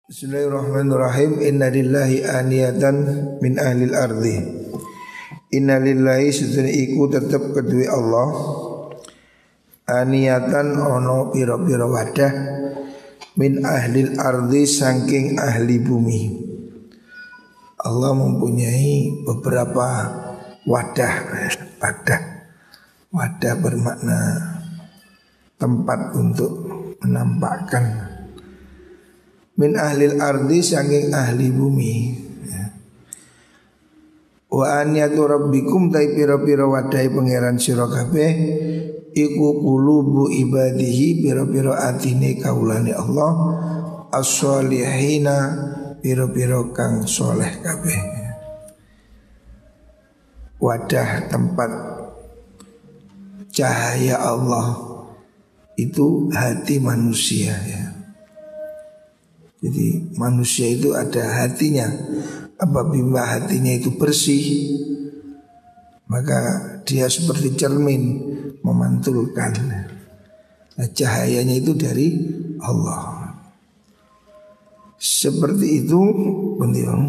Bismillahirrahmanirrahim. Inna lillahi aniyatan min ahlil ardi. Inna lillahi sedene iku tetep kedue Allah. Aniyatan ono pira-pira wadah min ahlil ardi saking ahli bumi. Allah mempunyai beberapa wadah. Wadah bermakna tempat untuk menampakkan. Min ahlil ardi saking ahli bumi ya. Wa aniyatu rabbikum tai pira-pira wadai pangeran sira kabeh iku qulubu ibadihi pira-pira atine kaulane Allah as-solihina pira-pira kang soleh kabeh. Wadah tempat cahaya Allah itu hati manusia ya. Jadi manusia itu ada hatinya. Apabila hatinya itu bersih, maka dia seperti cermin memantulkan. Nah, cahayanya itu dari Allah. Seperti itu beliau.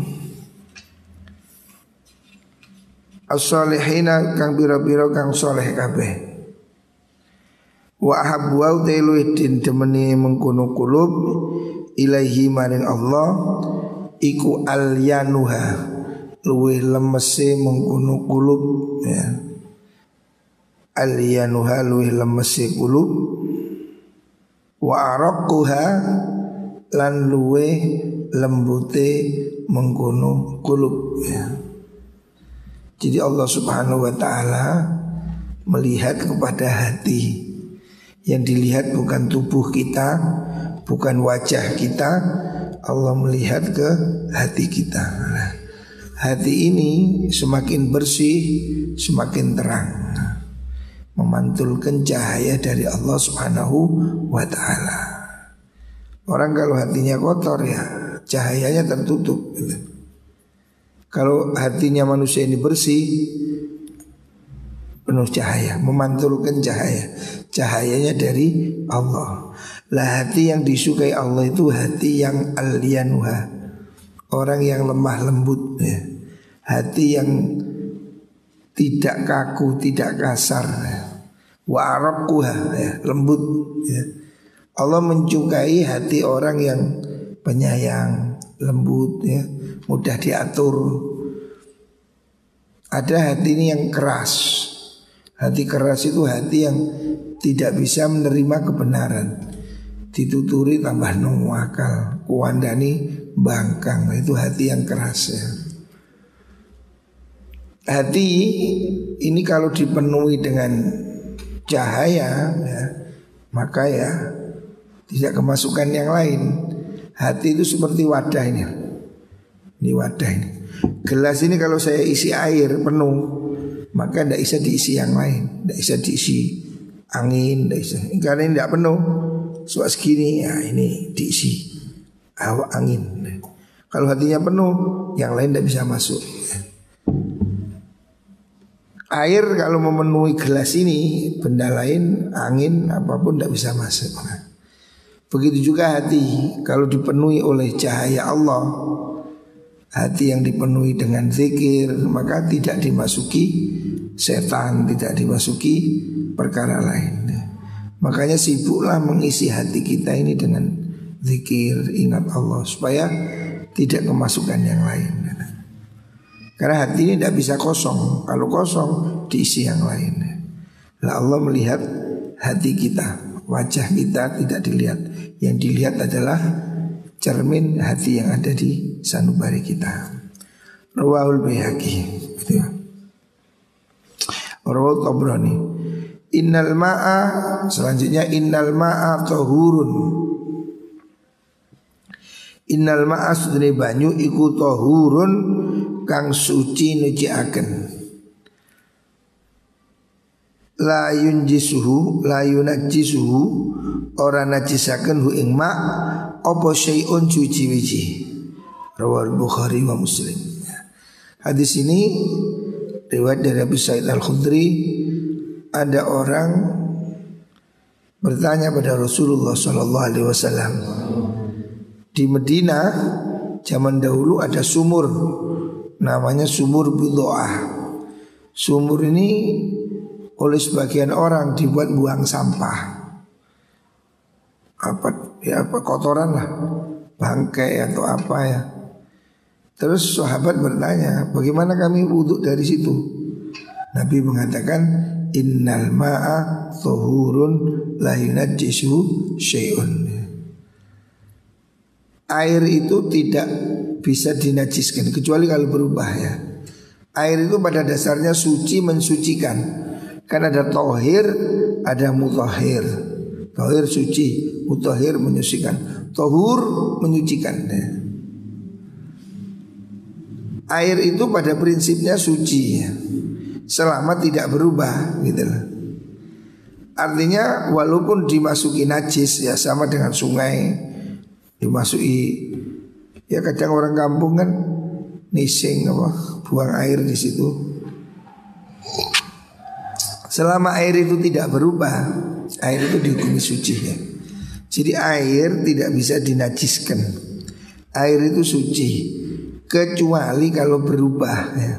As-solihina kang bira-bira kang soleh kabeh. Wa ahabbu wa tailuddin demeni mengkono kulub ilaihi maring Allah iku alyanuha luwih lemese mengkono kulub ya. Alyanuha luwih lemese kulub wa araquha lan luwih lembute mengkono kulub ya. Jadi Allah Subhanahu wa taala melihat kepada hati. Yang dilihat bukan tubuh kita, bukan wajah kita. Allah melihat ke hati kita. Nah, hati ini semakin bersih, semakin terang, memantulkan cahaya dari Allah Subhanahu wa ta'ala. Orang kalau hatinya kotor ya cahayanya tertutup gitu. Kalau hatinya manusia ini bersih, penuh cahaya, memantulkan cahaya. Cahayanya dari Allah. Lah hati yang disukai Allah itu hati yang alyanuha, orang yang lemah lembut ya. Hati yang tidak kaku, tidak kasar ya. Wa araquha ya, lembut ya. Allah menyukai hati orang yang penyayang, lembut ya, mudah diatur. Ada hati ini yang keras. Hati keras itu hati yang tidak bisa menerima kebenaran. Dituturi tambah nuwakal, kuandani bangkang. Itu hati yang keras ya. Hati ini kalau dipenuhi dengan cahaya ya, maka ya tidak kemasukan yang lain. Hati itu seperti wadah ini. Ini wadah ini. Gelas ini kalau saya isi air penuh, maka tidak bisa diisi yang lain, tidak bisa diisi angin, tidak bisa. Karena ini tidak penuh, soal segini, ya ini diisi hawa angin. Kalau hatinya penuh, yang lain tidak bisa masuk. Air kalau memenuhi gelas ini, benda lain, angin, apapun tidak bisa masuk. Begitu juga hati, kalau dipenuhi oleh cahaya Allah, hati yang dipenuhi dengan zikir, maka tidak dimasuki setan, tidak dimasuki perkara lain. Makanya sibuklah mengisi hati kita ini dengan zikir, ingat Allah, supaya tidak kemasukan yang lain. Karena hati ini tidak bisa kosong. Kalau kosong diisi yang lain. Lah Allah melihat hati kita, wajah kita tidak dilihat. Yang dilihat adalah cermin hati yang ada di sanubari kita. Rawahul Baihaqi. Rawahul Tabrani. Innal ma'a, selanjutnya innal ma'a tahurun. Innal ma'a sedene banyu iku tahurun kang suci nuciaken. La yunjisuhu, la yunajjisuhu, ora najisaken hu ing ma apa syai'un suci-wici. Rawahul Bukhari wa Muslim. Hadis ini riwayat dari Abu Sa'id Al-Khudri. Ada orang bertanya pada Rasulullah SAW, Di Medina zaman dahulu ada sumur, namanya sumur Budoah. Sumur ini oleh sebagian orang dibuat buang sampah, apa kotoran lah, bangkai atau apa ya. Terus sahabat bertanya, bagaimana kami wudhu dari situ? Nabi mengatakan, innal ma'a thuhurun la yunajjisu syai'un. Air itu tidak bisa dinajiskan kecuali kalau berubah ya. Air itu pada dasarnya suci, mensucikan. Kan ada tohir, ada mutahhir. Tohir suci, mutahhir menyucikan. Tohur menyucikan ya. Air itu pada prinsipnya suci ya, selama tidak berubah gitu loh. Artinya walaupun dimasuki najis ya, sama dengan sungai dimasuki, ya kadang orang kampung kan nising apa buang air di situ. Selama air itu tidak berubah, air itu dihukumi suci ya. Jadi air tidak bisa dinajiskan. Air itu suci kecuali kalau berubah ya.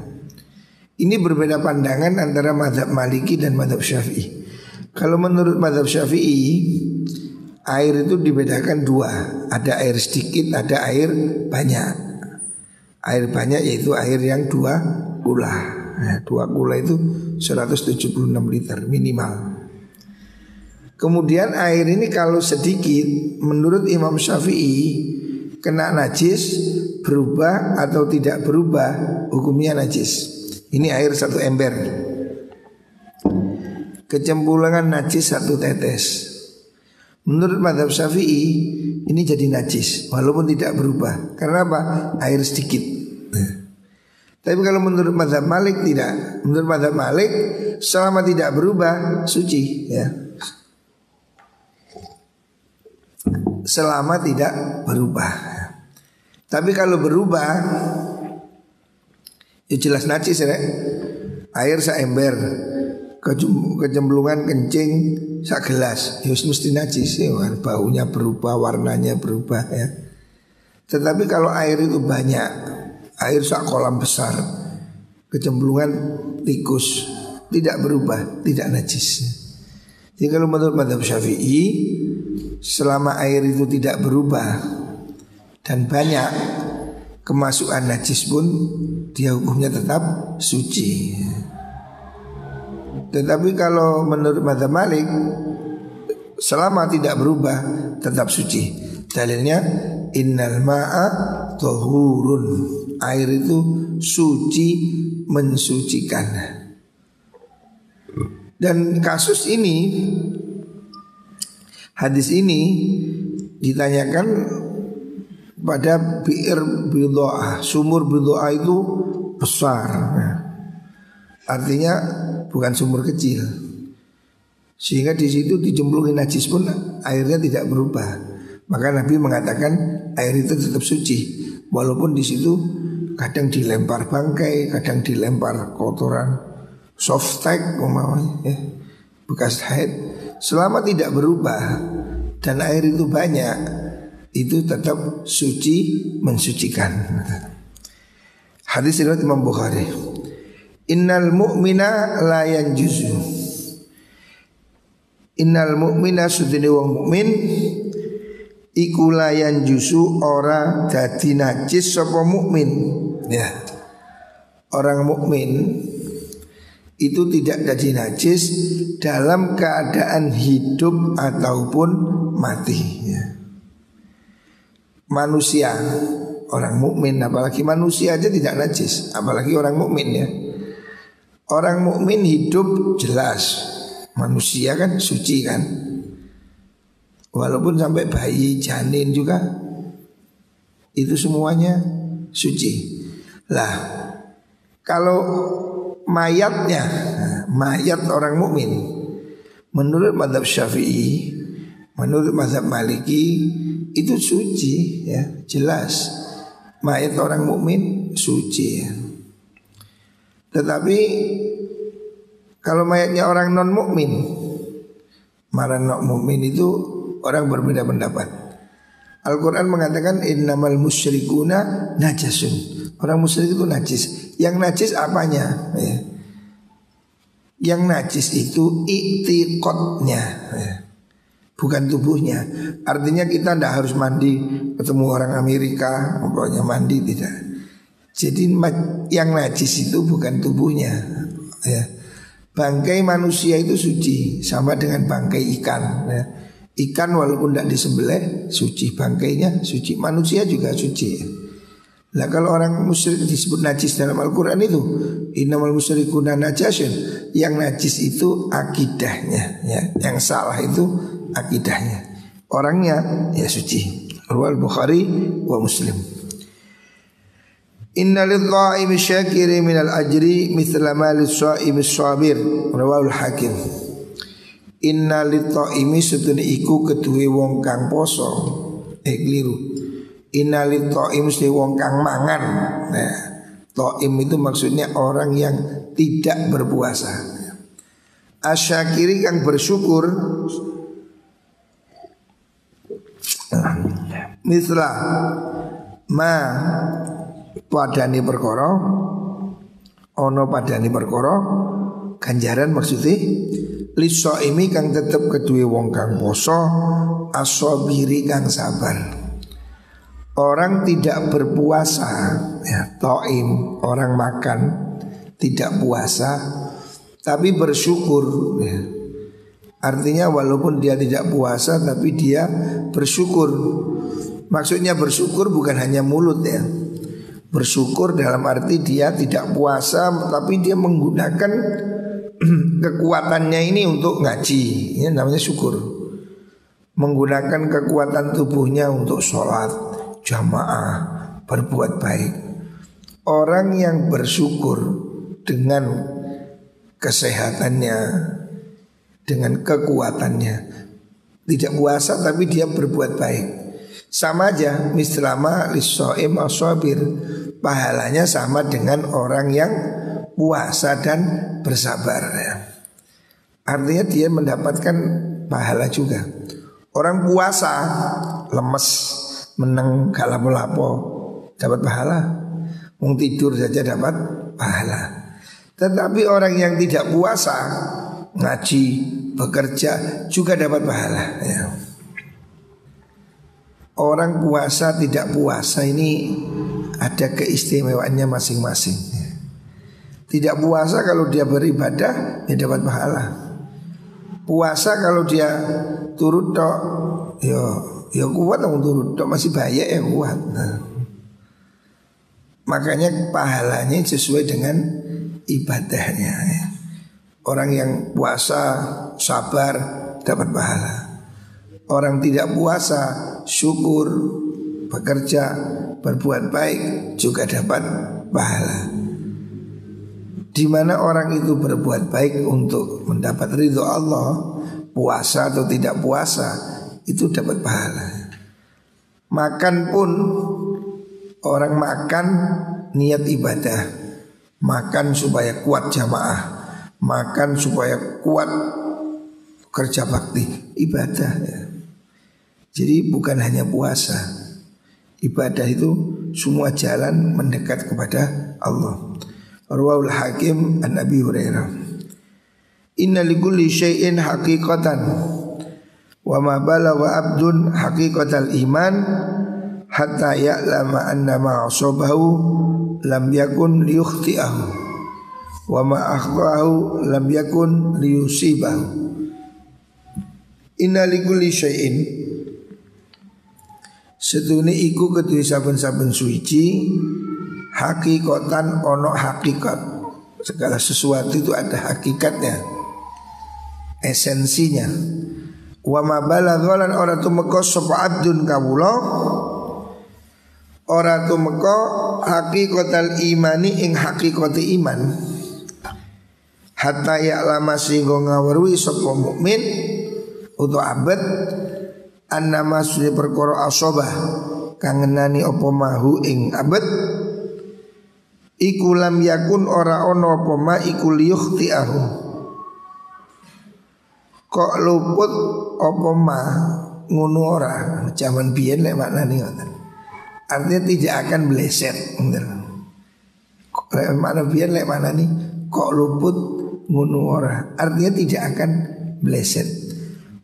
Ini berbeda pandangan antara mazhab Maliki dan mazhab Syafi'i. Kalau menurut mazhab Syafi'i, air itu dibedakan dua. Ada air sedikit, ada air banyak. Air banyak yaitu air yang 2 kula ya, 2 kula itu 176 liter minimal. Kemudian air ini kalau sedikit, menurut Imam Syafi'i, kena najis, berubah atau tidak berubah, hukumnya najis. Ini air 1 ember, kecemplungan najis 1 tetes. Menurut mazhab Syafi'i ini jadi najis walaupun tidak berubah. Karena apa? Air sedikit. Tapi kalau menurut mazhab Malik tidak. Menurut mazhab Malik selama tidak berubah suci ya. Selama tidak berubah. Tapi kalau berubah ya jelas najis ya. Air seember, kecemplungan kencing sak gelas, ya mesti najis ya, baunya berubah, warnanya berubah ya. Tetapi kalau air itu banyak, air sak kolam besar, kecemplungan tikus, tidak berubah, tidak najis. Jadi kalau menurut mazhab Syafi'i, selama air itu tidak berubah dan banyak, kemasukan najis pun dia hukumnya tetap suci. Tetapi kalau menurut mazhab Malik, selama tidak berubah tetap suci. Dalilnya innal ma'a tahurun, air itu suci, mensucikan. Dan kasus ini, hadis ini ditanyakan pada bi'r Bidoah. Sumur Bidoah itu besar, artinya bukan sumur kecil, sehingga di situ dicemplungin najis pun airnya tidak berubah. Maka Nabi mengatakan air itu tetap suci, walaupun di situ kadang dilempar bangkai, kadang dilempar kotoran, softtek ya, bekas haid. Selama tidak berubah dan air itu banyak, itu tetap suci, mensucikan. Hadis riwayat Imam Bukhari. Innal mu'mina la yanjuzu. Innal mu'mina sudene wong mukmin iku la yanjuzu, ora dadi najis sapa mukmin. Ya. Orang mukmin itu tidak jadi najis dalam keadaan hidup ataupun mati ya. Manusia, orang mukmin, apalagi manusia aja tidak najis, apalagi orang mukmin ya. Orang mukmin hidup jelas, manusia kan suci kan. Walaupun sampai bayi, janin juga itu semuanya suci. Lah, kalau mayatnya, mayat orang mukmin, menurut mazhab Syafi'i, menurut mazhab Maliki itu suci ya, jelas. Mayat orang mukmin suci ya. Tetapi kalau mayatnya orang non mukmin, marah non mukmin itu orang berbeda pendapat. Al-Quran mengatakan innamal musyrikuna najasun. Orang musyrik itu najis. Yang najis apanya? Ya. Yang najis itu i'tiqadnya, ya. Bukan tubuhnya. Artinya kita tidak harus mandi ketemu orang Amerika, pokoknya mandi tidak. Jadi yang najis itu bukan tubuhnya, ya. Bangkai manusia itu suci, sama dengan bangkai ikan, ya. Ikan walaupun tidak disembelih suci, bangkainya suci, manusia juga suci. Nah kalau orang musyrik disebut najis dalam Al-Quran itu innamal musyrikuna najasun. Yang najis itu akidahnya, ya. Yang salah itu akidahnya. Orangnya ya suci. Riwayat Bukhari wa Muslim. Inna lidh-dha'imi syakiri minal ajri mithla ma lis-sha'imi sabir. Rawahul Hakim. Inna lidh-dha'imi setune iku keduwe wong kang poso. Keliru. Inna lidh-dha'imi setune wong kang mangan. Nah, dha'im itu maksudnya orang yang tidak berpuasa. Asyakiri kang bersyukur. Mislah ma padani perkara, ono padani perkara ganjaran maksudnya lisoimi kang tetep kedue wong kang poso, asobiri kang sabar. Orang tidak berpuasa, ya, to'im, orang makan tidak puasa tapi bersyukur, ya. Artinya walaupun dia tidak puasa tapi dia bersyukur. Maksudnya bersyukur bukan hanya mulut, ya. Bersyukur dalam arti dia tidak puasa tapi dia menggunakan kekuatannya ini untuk ngaji. Ini namanya syukur. Menggunakan kekuatan tubuhnya untuk sholat jamaah, berbuat baik. Orang yang bersyukur dengan kesehatannya, dengan kekuatannya, tidak puasa tapi dia berbuat baik, sama aja mislama lis-shaim as-sabir. Pahalanya sama dengan orang yang puasa dan bersabar, ya. Artinya dia mendapatkan pahala juga. Orang puasa lemes, meneng gak lapo-lapo, dapat pahala. Mau tidur saja dapat pahala. Tetapi orang yang tidak puasa, ngaji, bekerja juga dapat pahala, ya. Orang puasa tidak puasa ini ada keistimewaannya masing-masing, ya. Tidak puasa kalau dia beribadah ya dapat pahala. Puasa kalau dia turut tok, ya kuat dong, turut tok masih bahaya ya kuat. Nah, makanya pahalanya sesuai dengan ibadahnya, ya. Orang yang puasa sabar dapat pahala. Orang tidak puasa syukur, bekerja, berbuat baik juga dapat pahala. Di mana orang itu berbuat baik untuk mendapat ridho Allah, puasa atau tidak puasa itu dapat pahala. Makan pun orang makan niat ibadah, makan supaya kuat jamaah, makan supaya kuat kerja bakti, ibadah, ya. Jadi bukan hanya puasa, ibadah itu semua jalan mendekat kepada Allah. Rawahul Hakim an Abi Hurairah. Inna likulli syai'in haqiqatan wa ma balagha abdun haqiqatal iman hatta ya'lama anna ma asabahu lam yakun liyukhti'ahu wa ma akhta'ahu lam yakun liyusibahu. Inna likulli syai'in sedune iku kedue saben-saben suci hakikatan ono hakikat. Segala sesuatu itu ada hakikatnya, esensinya. Wa ma balagha lan ora tumeka sapa abdun kawula, ora tumeka hakikatal imani ing hakikate iman, hatta ya'lama singgo ngawruhi sapa mukmin utawa abad annama sune perkara asobah kangenani apa mahu ing abad iku lam yakun ora ono apa ma iku liyukhti'ahu, kok luput apa ma ngono ora, zaman biyen lek maknane ngoten. Artinya tidak akan meleset, lek makna biyen lek maknane kok luput ngono ora, artinya tidak akan meleset.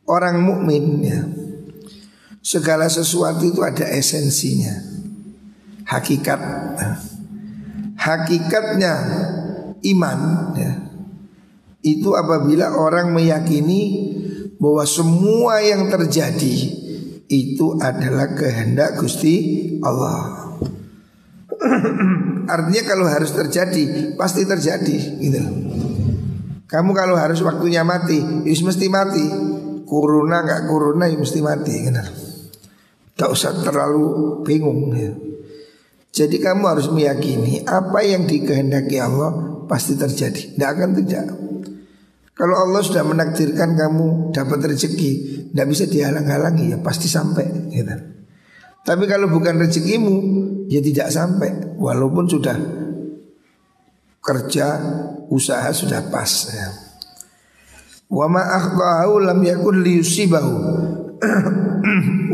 Orang mukmin ya, segala sesuatu itu ada esensinya, hakikat. Hakikatnya iman ya, itu apabila orang meyakini bahwa semua yang terjadi itu adalah kehendak Gusti Allah. Artinya kalau harus terjadi pasti terjadi gitu. Kamu kalau harus waktunya mati, ya mesti mati. Corona gak corona ya mesti mati gitu. Tak usah terlalu bingung ya. Jadi kamu harus meyakini apa yang dikehendaki Allah pasti terjadi, tidak akan tidak. Kalau Allah sudah menakdirkan kamu dapat rezeki, tidak bisa dihalang-halangi, ya pasti sampai gitu. Tapi kalau bukan rezekimu, ya tidak sampai, walaupun sudah kerja, usaha sudah pas ya. Wa ma akhta'ahu lam yakun liyusibahu.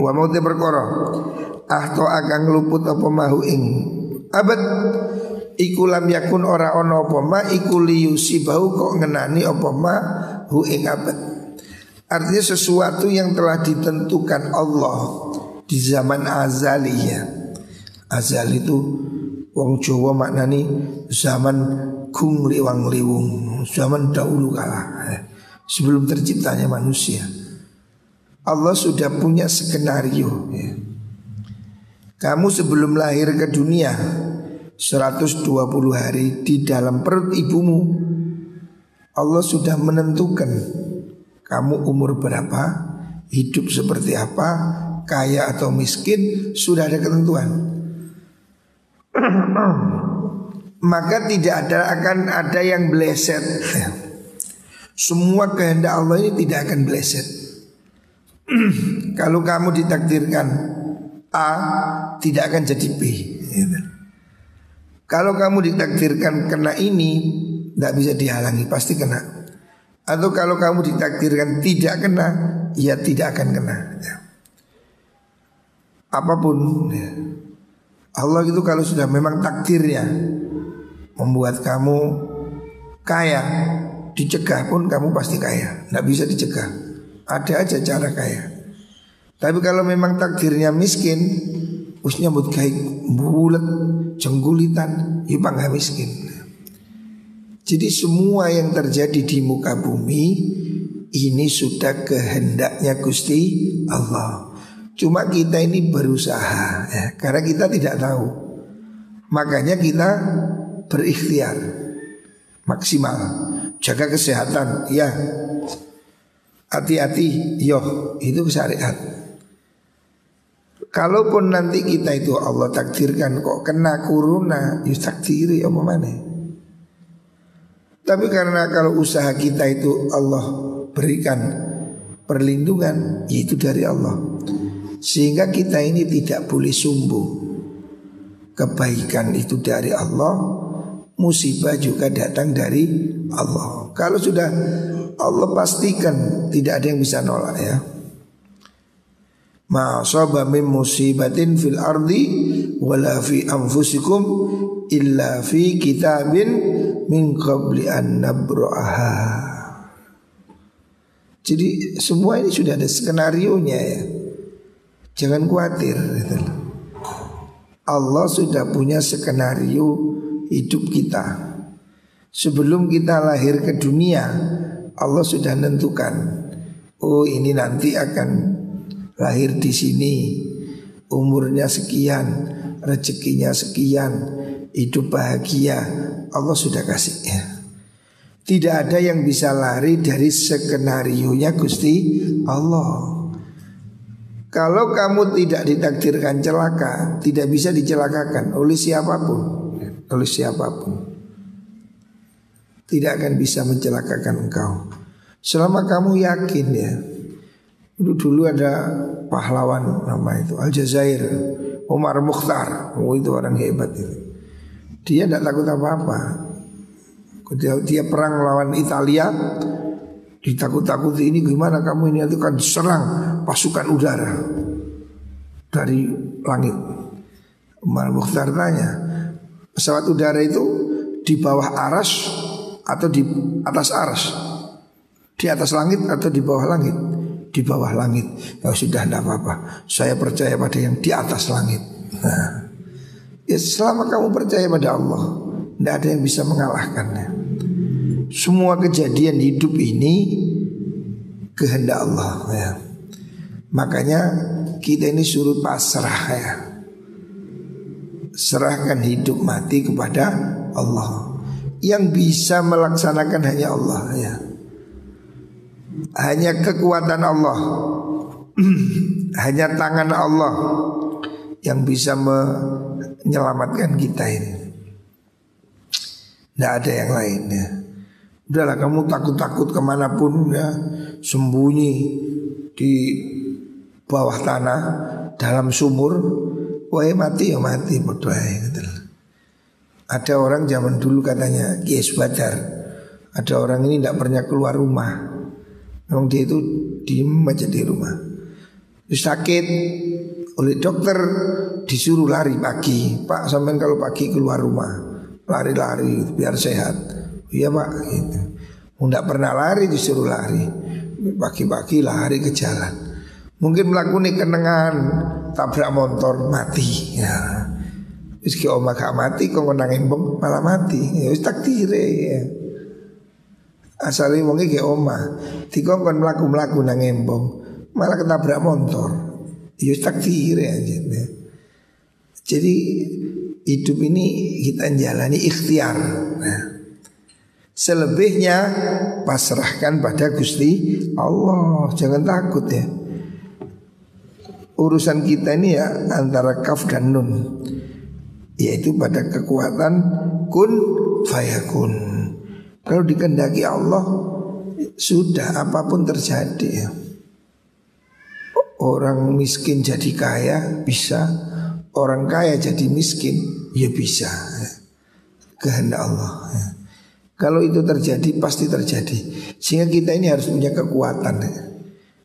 Wa mau te perkara ahto akan luput apa mahu ing abad iku lam yakun ora ono apa ma iku liyusibahu kok ngenani apa ma hu ing abad. Artinya sesuatu yang telah ditentukan Allah di zaman azali ya. Azali itu wong Jawa maknani zaman gung liwang liwung, zaman dahulu kala sebelum terciptanya manusia. Allah sudah punya skenario ya. Kamu sebelum lahir ke dunia 120 hari di dalam perut ibumu, Allah sudah menentukan kamu umur berapa, hidup seperti apa, kaya atau miskin, sudah ada ketentuan. Maka tidak akan ada yang meleset. Semua kehendak Allah ini tidak akan meleset. Kalau kamu ditakdirkan A, tidak akan jadi B gitu. Kalau kamu ditakdirkan kena ini, tidak bisa dihalangi, pasti kena. Atau kalau kamu ditakdirkan tidak kena, ya tidak akan kena ya. Apapun ya. Allah itu kalau sudah memang takdirnya membuat kamu kaya, dicegah pun kamu pasti kaya, tidak bisa dicegah. Ada aja cara kaya. Tapi kalau memang takdirnya miskin, usnya buat kayak bulat, jenggulitan, ya nggak miskin. Jadi semua yang terjadi di muka bumi ini sudah kehendaknya Gusti Allah. Cuma kita ini berusaha ya, karena kita tidak tahu. Makanya kita berikhtiar maksimal, jaga kesehatan, ya. Hati-hati, yo itu syariat. Kalaupun nanti kita itu Allah takdirkan kok kena corona, ya takdiri apa mana? Tapi karena kalau usaha kita itu Allah berikan perlindungan, itu dari Allah. Sehingga kita ini tidak boleh sombong. Kebaikan itu dari Allah, musibah juga datang dari Allah. Kalau sudah Allah pastikan tidak ada yang bisa nolak ya. Ma asaba min musibatin fil ardi wala fi anfusikum illa fi kitabin min qabli an nabra'aha. Jadi semua ini sudah ada skenarionya ya. Jangan khawatir gitu. Allah sudah punya skenario hidup kita. Sebelum kita lahir ke dunia, Allah sudah menentukan, oh ini nanti akan lahir di sini, umurnya sekian, rezekinya sekian, hidup bahagia, Allah sudah kasih ya. Tidak ada yang bisa lari dari skenarionya Gusti Allah. Kalau kamu tidak ditakdirkan celaka, tidak bisa dicelakakan oleh siapapun, oleh siapapun. Tidak akan bisa mencelakakan engkau selama kamu yakin ya. Dulu ada pahlawan nama itu Aljazair, Umar Mukhtar. Oh itu orang hebat itu. Dia tidak takut apa-apa. Dia perang melawan Italia, Ditakut-takuti, ini gimana kamu ini, itu kan serang pasukan udara dari langit. Umar Mukhtar tanya, pesawat udara itu di bawah aras atau di atas aras? Di atas langit atau di bawah langit? Di bawah langit. Ya sudah, tidak apa-apa, saya percaya pada yang di atas langit. Nah, ya selama kamu percaya pada Allah, tidak ada yang bisa mengalahkannya. Semua kejadian hidup ini kehendak Allah ya. Makanya kita ini suruh pasrah ya. Serahkan hidup mati kepada Allah. Yang bisa melaksanakan hanya Allah ya. Hanya kekuatan Allah, hanya tangan Allah yang bisa menyelamatkan kita ini. Tidak ada yang lain ya. Udahlah, kamu takut-takut kemanapun ya, sembunyi di bawah tanah, dalam sumur, wah mati ya mati, bodoh gitu. Ada orang zaman dulu katanya Kiai Badar, ada orang ini tidak pernah keluar rumah, memang dia itu diem aja di rumah. Terus sakit, oleh dokter disuruh lari pagi. Pak, sampean kalau pagi keluar rumah, lari-lari biar sehat. Iya pak, gitu. Nggak pernah lari disuruh lari. Pagi-pagi lari ke jalan. Mungkin melakukan kenengan, tabrak motor mati. Ya, meski oma gak mati, kok nangin bom malah mati. Ya, takdire. Ya. Asale wonge ke oma, dikongkon mlaku-mlaku nang embong, malah ketabrak motor. Ya takdire aja. Ya. Jadi hidup ini kita jalani ikhtiar. Nah, selebihnya pasrahkan pada Gusti Allah. Jangan takut ya. Urusan kita ini ya antara kaf dan nun, yaitu pada kekuatan kun fayakun. Kalau dikehendaki Allah, sudah apapun terjadi ya. Orang miskin jadi kaya bisa, orang kaya jadi miskin ya bisa. Kehendak Allah ya. Kalau itu terjadi pasti terjadi. Sehingga kita ini harus punya kekuatan ya.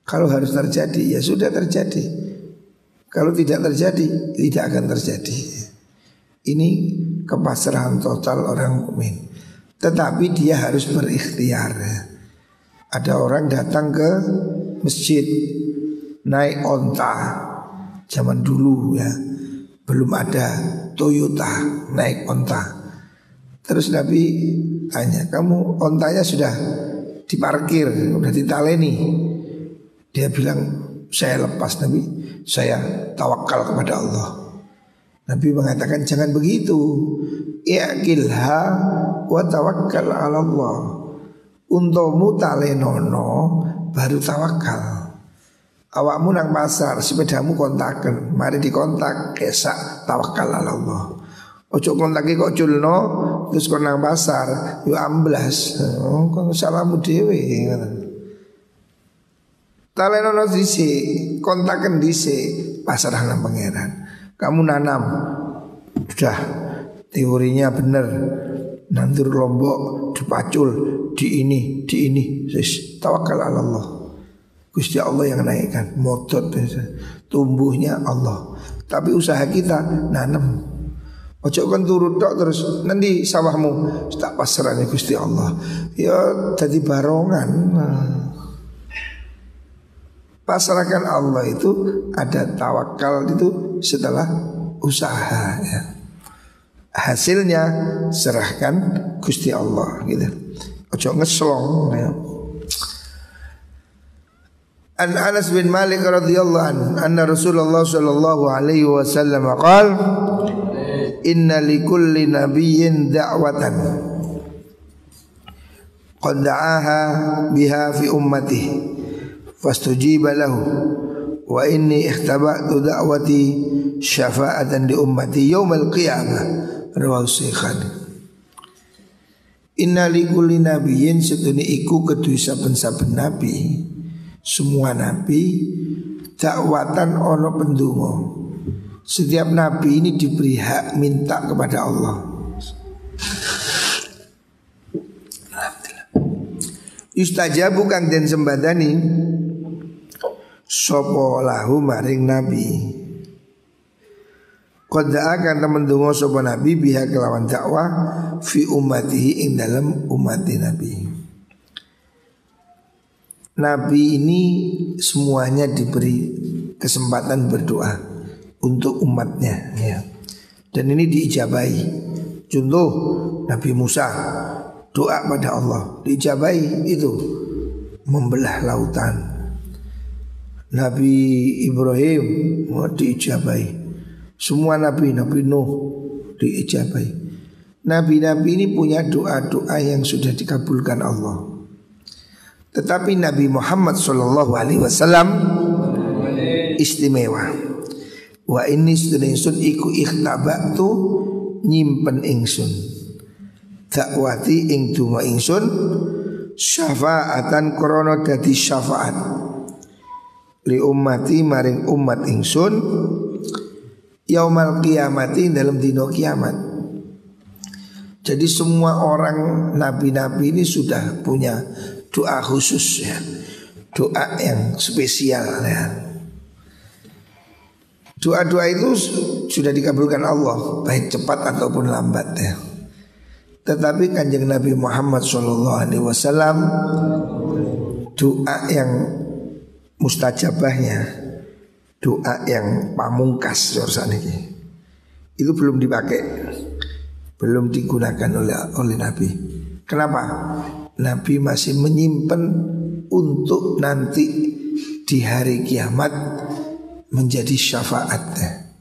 Kalau harus terjadi ya sudah terjadi. Kalau tidak terjadi tidak akan terjadi. Ini kepasrahan total orang mukmin. Tetapi dia harus berikhtiar ya. Ada orang datang ke masjid naik onta. Zaman dulu ya, belum ada Toyota, naik onta. Terus Nabi tanya, kamu ontanya sudah diparkir, sudah ditaleni? Dia bilang, saya lepas Nabi, saya tawakal kepada Allah. Nabi mengatakan jangan begitu, i'qilha wa tawakkal ala Allah. Untukmu talenono baru tawakal. Awakmu nang pasar, sepedamu kontaken, mari dikontak, kesak tawakal ala Allah. Ojo kontaki kok culno, terus kon nang pasar, yo amblas. Kon salamu dhewe. Talenono dhisik, kontaken dhisik, pasrah nang pangeran. Kamu nanam, sudah teorinya benar. Nandur lombok, dipacul, di ini, tawakal ala Allah. Gusti Allah yang naikkan, modot, tumbuhnya Allah. Tapi usaha kita nanam. Ojo kan turut tok terus nanti sawahmu tak pasrahnya Gusti Allah. Ya jadi barongan. Pasrahkan Allah itu ada tawakal itu setelah usaha ya. Hasilnya serahkan Gusti Allah gitu. Ojo ngeslong ya. An Anas bin Malik radhiyallahu anhu anna Rasulullah sallallahu alaihi wasallam qala inna likulli nabiyyin da'watan qad da'aha biha fi ummatihi fastujiba lahu wa inni ikhtaba'tu da'wati syafa'atan li ummati yaumal qiyamah rawahu Syekhani. Inna likulli nabiyyin setune iku kedue saben-saben nabi, semua nabi dakwatan ono pendungo. Setiap nabi ini diberi hak minta kepada Allah. Yustajabu kang den sembadani sapa lahu maring nabi. Qad akan temen donga sapa nabi biha kelawan dakwah fi ummatihi ing dalam umat nabi. Nabi ini semuanya diberi kesempatan berdoa untuk umatnya ya. Dan ini diijabahi. Contoh Nabi Musa doa pada Allah diijabahi, itu membelah lautan. Nabi Ibrahim diijabahi. Semua Nabi Nuh diijabahi. Nabi-nabi ini punya doa-doa yang sudah dikabulkan Allah. Tetapi Nabi Muhammad SAW istimewa. Wa ini sedengsun iku ikhtabatu nyimpen ingsun dakwati ing donga ingsun syafaatan krana dadi syafaat li ummati maring umat ingsun yaumal qiyamati dalam dino kiamat. Jadi semua orang nabi-nabi ini sudah punya doa khusus ya, doa yang spesial ya. Doa-doa itu sudah dikabulkan Allah, baik cepat ataupun lambat ya. Tetapi kanjeng Nabi Muhammad SAW doa yang mustajabahnya, doa yang pamungkas itu belum dipakai, belum digunakan oleh Nabi. Kenapa? Nabi masih menyimpan untuk nanti di hari kiamat menjadi syafaatnya.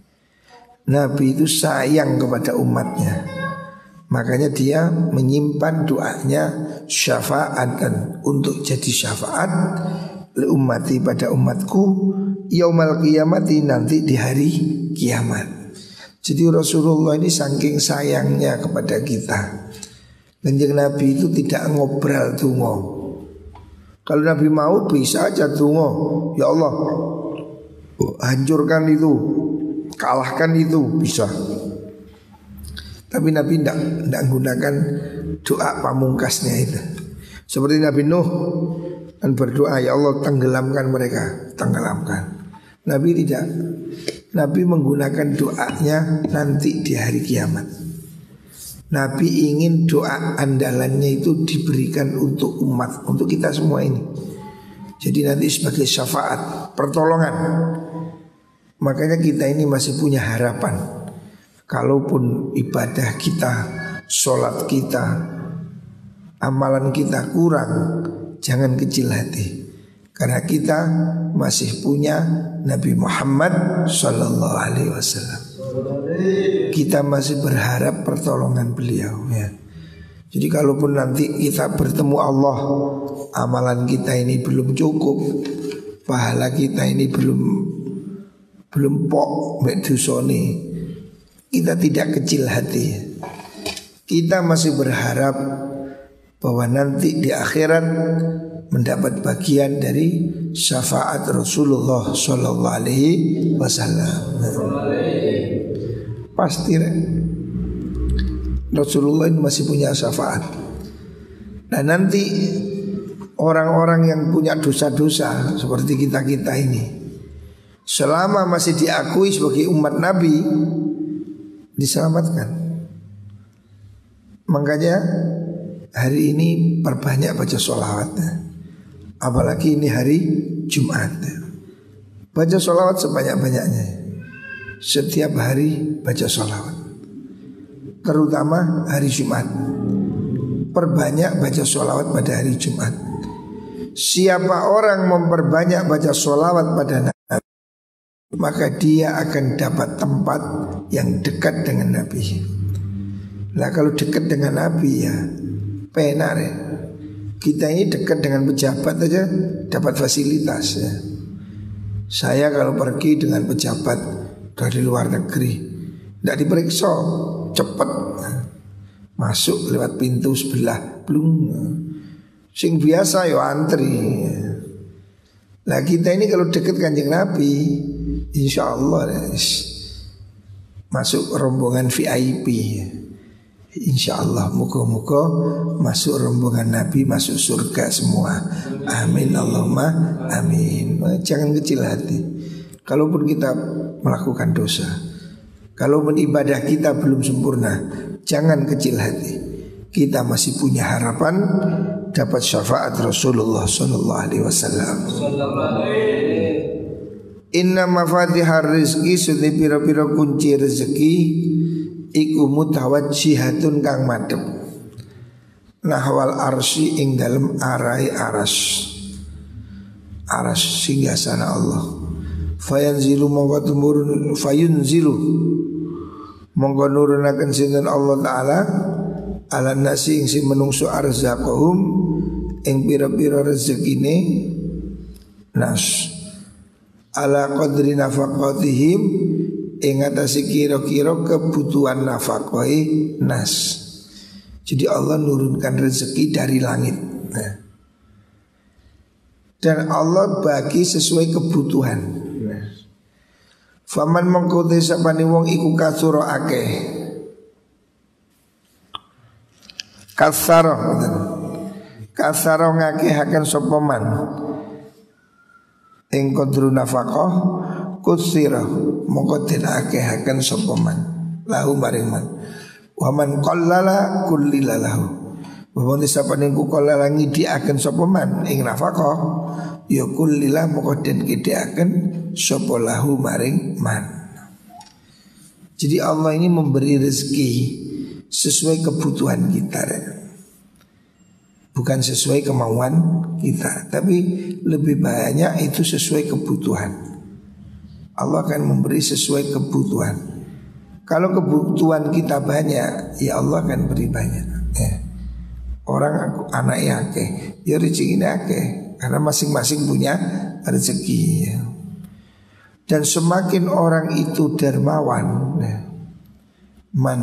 Nabi itu sayang kepada umatnya, makanya dia menyimpan doanya syafaatan untuk jadi syafaat li ummati pada umatku yaumal qiyamati nanti di hari kiamat. Jadi Rasulullah ini saking sayangnya kepada kita, kanjeng Nabi itu tidak ngobrol tungo. Kalau Nabi mau bisa aja tungo, ya Allah hancurkan itu, kalahkan itu, bisa. Tapi Nabi tidak menggunakan doa pamungkasnya itu. Seperti Nabi Nuh dan berdoa, ya Allah tenggelamkan mereka, tenggelamkan. Nabi tidak. Nabi menggunakan doanya nanti di hari kiamat. Nabi ingin doa andalannya itu diberikan untuk umat, untuk kita semua ini. Jadi nanti sebagai syafaat, pertolongan. Makanya kita ini masih punya harapan. Kalaupun ibadah kita, sholat kita, amalan kita kurang, jangan kecil hati. Karena kita masih punya Nabi Muhammad SAW. Kita masih berharap pertolongan beliau ya. Jadi kalaupun nanti kita bertemu Allah, amalan kita ini belum cukup, pahala kita ini belum pok medusoni, kita tidak kecil hati. Kita masih berharap bahwa nanti di akhirat mendapat bagian dari syafaat Rasulullah SAW. Pasti Rasulullah ini masih punya syafaat. Nah nanti orang-orang yang punya dosa-dosa seperti kita-kita ini, selama masih diakui sebagai umat Nabi, diselamatkan. Makanya hari ini perbanyak baca sholawatnya. Apalagi ini hari Jumat, baca sholawat sebanyak-banyaknya. Setiap hari baca sholawat, terutama hari Jumat. Perbanyak baca sholawat pada hari Jumat. Siapa orang memperbanyak baca sholawat pada Nabi, maka dia akan dapat tempat yang dekat dengan Nabi. Nah kalau dekat dengan Nabi ya penar ya. Kita ini dekat dengan pejabat aja dapat fasilitas ya. Saya kalau pergi dengan pejabat dari luar negeri, tidak diperiksa, cepat masuk lewat pintu sebelah, belum. Sing biasa yo antri. Nah kita ini kalau dekat kanjeng Nabi, insya Allah masuk rombongan VIP. InsyaAllah muka-muka masuk rombongan Nabi, masuk surga semua. Amin Allahumma amin. Jangan kecil hati. Kalaupun kita melakukan dosa, kalaupun ibadah kita belum sempurna, jangan kecil hati. Kita masih punya harapan dapat syafaat Rasulullah sallallahu alaihi wasallam. Inna mafatihar rizki sudi pira-pira kunci rezeki iku mutawajjihatun kang madhep nahwal arsy ing dalem arai aras singgasana Allah. Fayanzilu mongko tumurun fayunzilu mongko nurunaken sinten Allah taala ala nasi ing sing menungso arzaqahum ing pira-pira rezekine nas ala qadri nafaqatihim ing atase kira-kira kebutuhan nafaqai nas. Jadi Allah nurunkan rezeki dari langit. Nah. Dan Allah bagi sesuai kebutuhan. Nah. Faman mengko sapane wong iku kasura akeh. Kasara ngakehaken sapa man ing qadru nafaqah kusira mongko den akehaken sapa man lahu maring man wa man qallala kullila lahu wa man sapane ku qallala ngidiaken sapa man ing nafaqah ya kullila mongko den kidiaken sapa lahu maring man. Jadi Allah ini memberi rezeki sesuai kebutuhan kita, bukan sesuai kemauan kita, tapi lebih banyak itu sesuai kebutuhan. Allah akan memberi sesuai kebutuhan. Kalau kebutuhan kita banyak, ya Allah akan beri banyak. Orang anaknya akeh, ya rezekinya akeh, karena masing-masing punya rezeki. Dan semakin orang itu dermawan, man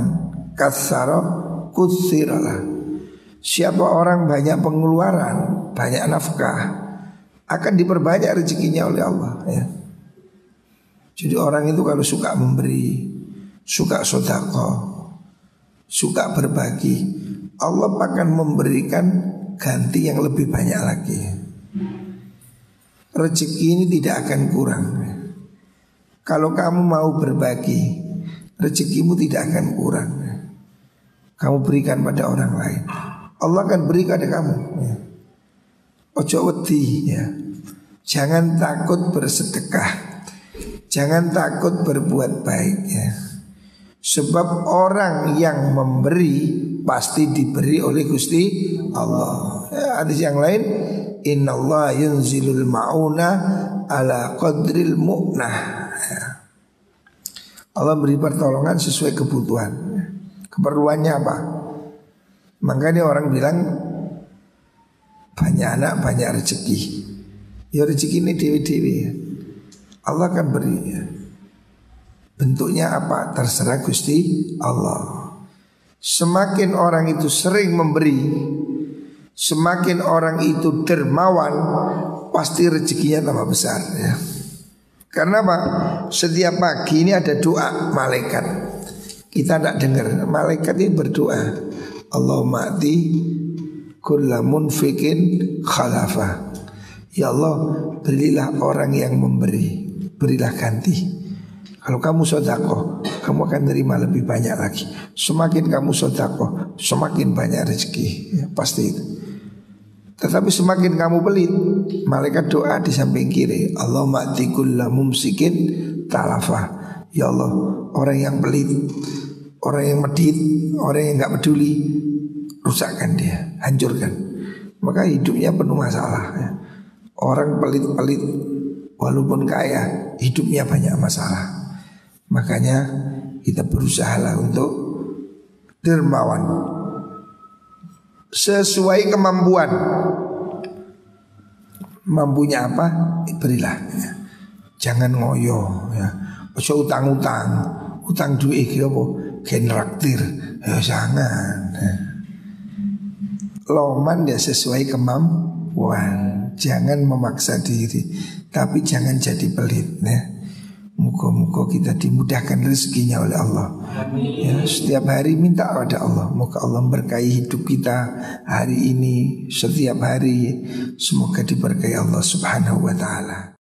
kasara kutsiralah. Siapa orang banyak pengeluaran, banyak nafkah, akan diperbanyak rezekinya oleh Allah. Jadi orang itu kalau suka memberi, suka sedekah, suka berbagi, Allah akan memberikan ganti yang lebih banyak lagi. Rezeki ini tidak akan kurang. Kalau kamu mau berbagi, rezekimu tidak akan kurang. Kamu berikan pada orang lain, Allah akan beri pada kamu. Ojo wedi ya. Jangan takut bersedekah, jangan takut berbuat baik ya. Sebab orang yang memberi pasti diberi oleh Gusti Allah. Hadis yang lain, innallaha yunzilul mauna ala qadril mu'nah. Allah beri pertolongan sesuai kebutuhan. Keperluannya apa? Makanya orang bilang banyak anak banyak rezeki. Ya rezeki ini dewi-dewi ya. Allah akan beri ya. Bentuknya apa? Terserah Gusti Allah. Semakin orang itu sering memberi, semakin orang itu dermawan, pasti rezekinya tambah besar ya. Karena apa? Setiap pagi ini ada doa malaikat. Kita tidak dengar, malaikat ini berdoa, Allahumma ati kulla munfikin khalafa. Ya Allah, berilah orang yang memberi, berilah ganti. Kalau kamu sedekah, kamu akan menerima lebih banyak lagi. Semakin kamu sedekah, semakin banyak rezeki ya, pasti itu. Tetapi semakin kamu pelit, malaikat doa di samping kiri, Allahumma ati kulla mumsikin talafa. Ya Allah, orang yang pelit, orang yang medit, orang yang gak peduli, rusakkan dia, hancurkan. Maka hidupnya penuh masalah ya. Orang pelit-pelit walaupun kaya, hidupnya banyak masalah. Makanya kita berusaha lah untuk dermawan sesuai kemampuan. Mampunya apa? Berilah ya. Jangan ngoyo ya. Ojo utang-utang, utang duit iki apa? Genraktir. Ya jangan ya. Loman ya sesuai kemampuan. Jangan memaksa diri, tapi jangan jadi pelit ya. Muka-muka kita dimudahkan rezekinya oleh Allah. Ya, setiap hari minta pada Allah, moga Allah memberkahi hidup kita hari ini, setiap hari. Semoga diberkahi Allah Subhanahu wa ta'ala.